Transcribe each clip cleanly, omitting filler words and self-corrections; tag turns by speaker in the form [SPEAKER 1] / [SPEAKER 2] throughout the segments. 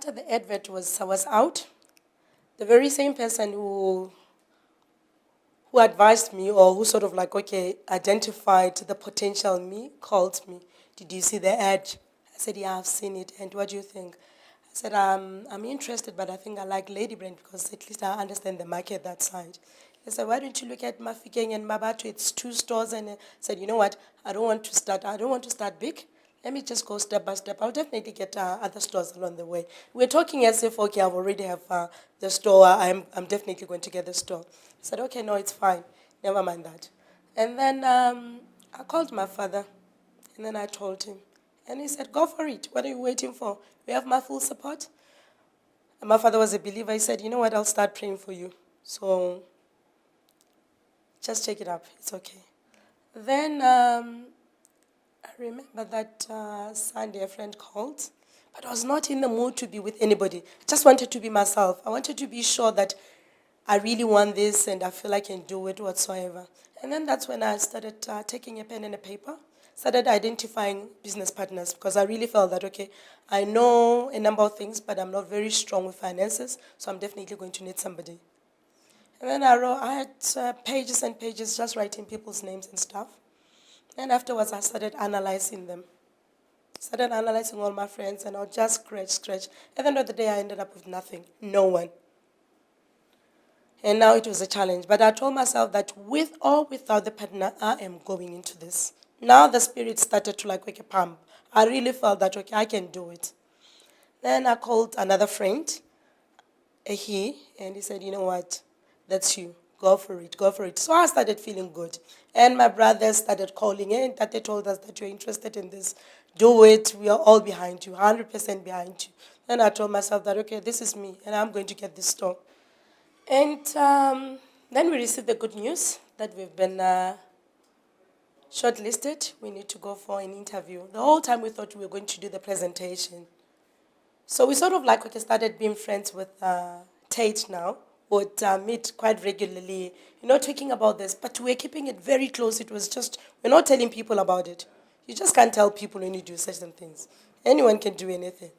[SPEAKER 1] after the advert was out, the very same person who advised me or who sort of like, okay, identified the potential in me, called me. Did you see the ad? I said, yeah, I've seen it. And what do you think? I said, I'm interested, but I think I like Lady Brand because at least I understand the market that side. He said, why don't you look at Mafikeng and Mabatu? It's 2 stores. And I said, you know what? I don't want to start big. Let me just go step by step. I'll definitely get other stores along the way. We're talking as if, okay, I already have the store. I'm definitely going to get the store. I said, okay, no, it's fine. Never mind that. And then I called my father, and then I told him. And he said, go for it. What are you waiting for? You have my full support. And my father was a believer. He said, you know what, I'll start praying for you. So just check it up. It's okay. Then I remember that Sunday a friend called, but I was not in the mood to be with anybody. I just wanted to be myself. I wanted to be sure that I really want this and I feel I can do it whatsoever. And then that's when I started taking a pen and a paper, started identifying business partners because I really felt that, okay, I know a number of things, but I'm not very strong with finances, so I'm definitely going to need somebody. And then I had pages and pages just writing people's names and stuff. And afterwards, I started analyzing them. Started analyzing all my friends, and I'll just scratch. At the end of the day, I ended up with nothing, no one. And now it was a challenge. But I told myself that with or without the partner, I am going into this. Now the spirit started to like a pump. I really felt that, okay, I can do it. Then I called another friend, and he said, you know what, that's you. Go for it, go for it. So I started feeling good. And my brothers started calling in, that they told us that you're interested in this. Do it, we are all behind you, 100% behind you. Then I told myself that, okay, this is me, and I'm going to get this store. And then we received the good news that we've been shortlisted. We need to go for an interview. The whole time we thought we were going to do the presentation. So we sort of like started being friends with Tate now. Would meet quite regularly, talking about this. But we're keeping it very close. It was just, we're not telling people about it. You just can't tell people when you do certain things. Anyone can do anything.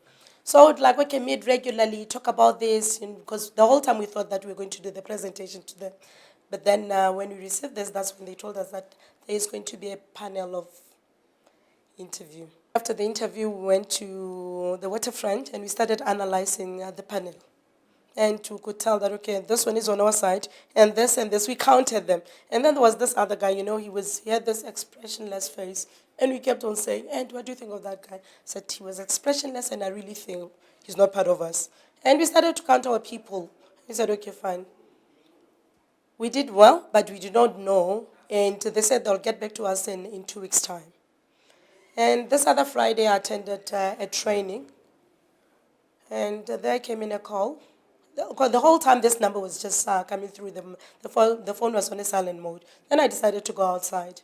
[SPEAKER 1] So I would like, okay, meet regularly, talk about this, because the whole time we thought that we were going to do the presentation to them. But then when we received this, that's when they told us that there is going to be a panel of interview. After the interview, we went to the waterfront and we started analyzing the panel. And we could tell that, okay, this one is on our side, and this, we counted them. And then there was this other guy, he had this expressionless face, and we kept on saying, and what do you think of that guy? I said, he was expressionless, and I really think he's not part of us. And we started to count our people. We said, okay, fine. We did well, but we did not know, and they said they'll get back to us in 2 weeks' time. And this other Friday, I attended a training, and there came in a call. The whole time this number was just coming through, the phone was on a silent mode. Then I decided to go outside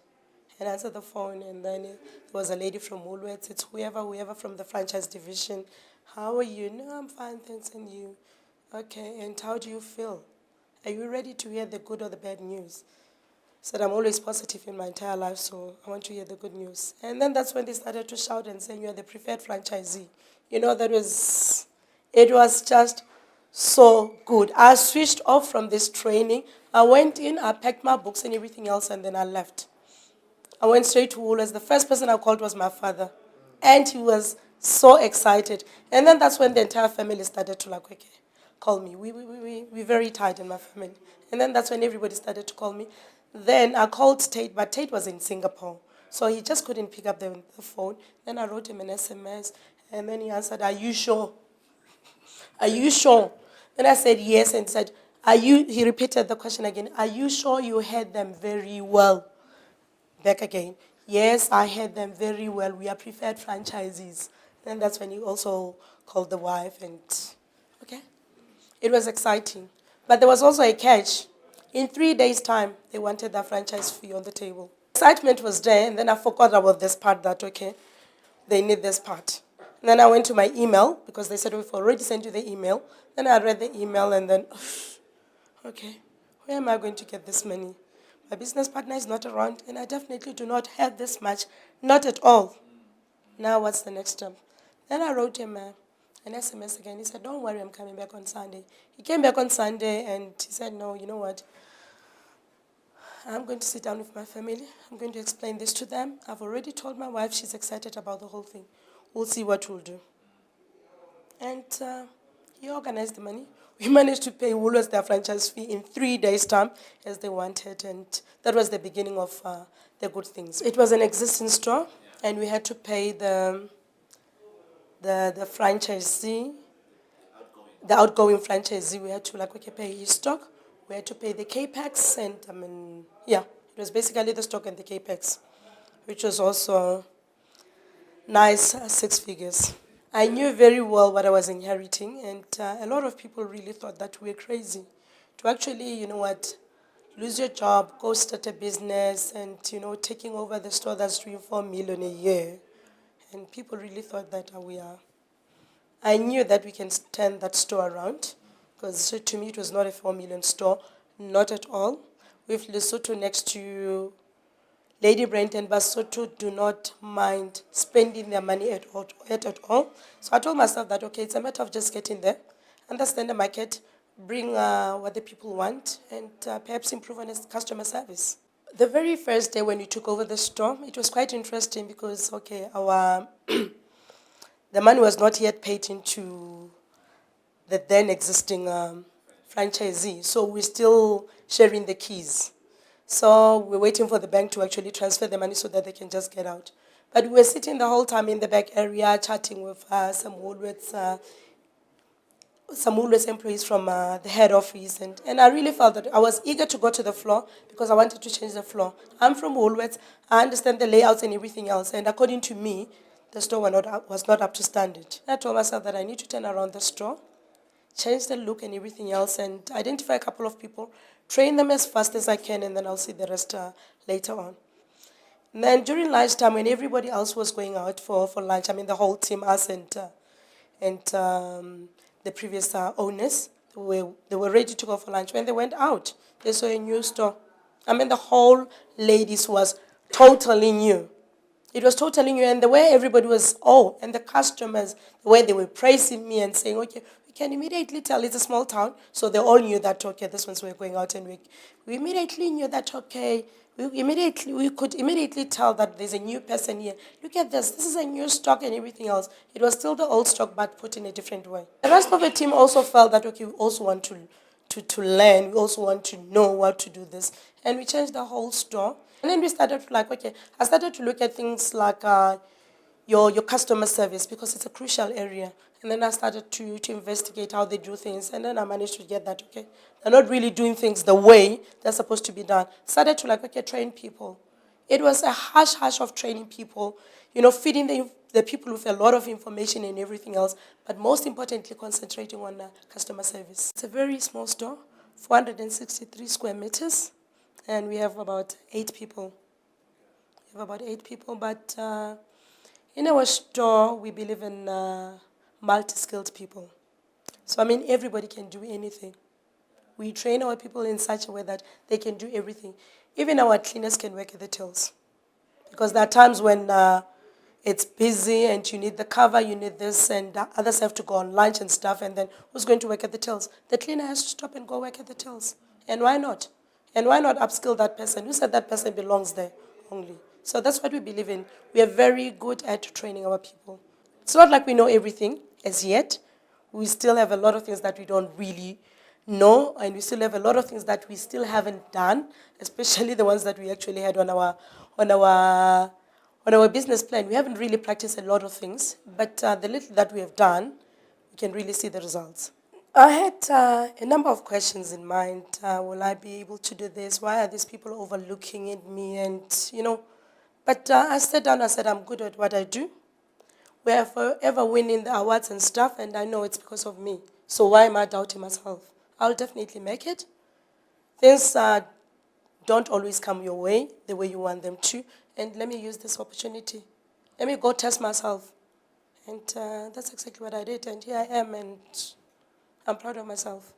[SPEAKER 1] and answer the phone, and then there was a lady from Woolworths. It's whoever from the franchise division. How are you? No, I'm fine, thanks, and you? Okay, and how do you feel? Are you ready to hear the good or the bad news? I said, I'm always positive in my entire life, so I want to hear the good news. And then that's when they started to shout and say, you're the preferred franchisee. It was just so good. I switched off from this training. I went in, I packed my books and everything else, and then I left. I went straight to Woolworths. The first person I called was my father. And he was so excited. And then that's when the entire family started to like, okay, call me. We're very tight in my family. And then that's when everybody started to call me. Then I called Tate, but Tate was in Singapore. So he just couldn't pick up the phone. Then I wrote him an SMS, and then he answered, are you sure? Are you sure? Then I said yes, and said, he repeated the question again, are you sure you heard them very well? Back again, yes, I heard them very well. We are preferred franchisees. And that's when he also called the wife, and okay. It was exciting. But there was also a catch. In 3 days' time, they wanted their franchise fee on the table. Excitement was there, and then I forgot about this part that, okay, they need this part. And then I went to my email, because they said, we've already sent you the email. Then I read the email, and then, okay, where am I going to get this money? My business partner is not around, and I definitely do not have this much, not at all. Now what's the next step? Then I wrote him an SMS again. He said, don't worry, I'm coming back on Sunday. He came back on Sunday and he said, no, you know what? I'm going to sit down with my family. I'm going to explain this to them. I've already told my wife she's excited about the whole thing. We'll see what we'll do. And he organized the money. We managed to pay Woolworths their franchise fee in 3 days' time as they wanted. And that was the beginning of the good things. It was an existing store, and we had to pay the franchisee, the outgoing franchisee. We had to pay his stock. We had to pay the Capex, and it was basically the stock and the Capex, which was also nice 6 figures. I knew very well what I was inheriting, and a lot of people really thought that we were crazy. To actually, lose your job, go start a business, and, taking over the store that's doing 4 million a year. And people really thought that we are. I knew that we can turn that store around, because to me it was not a 4 million store, not at all. With Lesotho next to Lady Brent and Basotho do not mind spending their money at all. So I told myself that, okay, it's a matter of just getting there, understand the market, bring what the people want, and perhaps improve on its customer service. The very first day when we took over the store, it was quite interesting because, our the money was not yet paid into the then existing franchisee. So we're still sharing the keys. So we're waiting for the bank to actually transfer the money so that they can just get out. But we were sitting the whole time in the back area chatting with some Woolworths employees from the head office. And I really felt that I was eager to go to the floor because I wanted to change the floor. I'm from Woolworths. I understand the layouts and everything else. And according to me, the store was not up to standard. I told myself that I need to turn around the store, change the look and everything else, and identify a couple of people, train them as fast as I can, and then I'll see the rest later on. And then during lunchtime, when everybody else was going out for lunch, the whole team, us and the previous owners, they were ready to go for lunch. When they went out, they saw a new store. The whole ladies was totally new. It was totally new, and the way everybody was, and the customers, the way they were praising me and saying, okay, we can immediately tell it's a small town, so they all knew that, okay, this one's we're going out, and we immediately knew that, okay, we could immediately tell that there's a new person here. Look at this is a new stock and everything else. It was still the old stock, but put in a different way. The rest of the team also felt that, okay, we also want to learn, we also want to know how to do this, and we changed the whole store. And then we started I started to look at things like your customer service, because it's a crucial area. And then I started to investigate how they do things, and then I managed to get that, okay, they're not really doing things the way they're supposed to be done. Started to train people. It was a hush of training people, feeding the people with a lot of information and everything else, but most importantly, concentrating on customer service. It's a very small store, 463 square meters. And we have about 8 people. But in our store, we believe in multi-skilled people. So, everybody can do anything. We train our people in such a way that they can do everything. Even our cleaners can work at the tills. Because there are times when it's busy and you need the cover, you need this, and others have to go on lunch and stuff, and then who's going to work at the tills? The cleaner has to stop and go work at the tills. And why not? And why not upskill that person? Who said that person belongs there only? So that's what we believe in. We are very good at training our people. It's not like we know everything as yet. We still have a lot of things that we don't really know, and we still have a lot of things that we still haven't done, especially the ones that we actually had on our business plan. We haven't really practiced a lot of things, but the little that we have done, we can really see the results. I had a number of questions in mind. Will I be able to do this? Why are these people overlooking at me? And, but I sat down, I said, I'm good at what I do. We are forever winning the awards and stuff, and I know it's because of me. So why am I doubting myself? I'll definitely make it. Things don't always come your way the way you want them to. And let me use this opportunity. Let me go test myself. And that's exactly what I did. And here I am, and I'm proud of myself.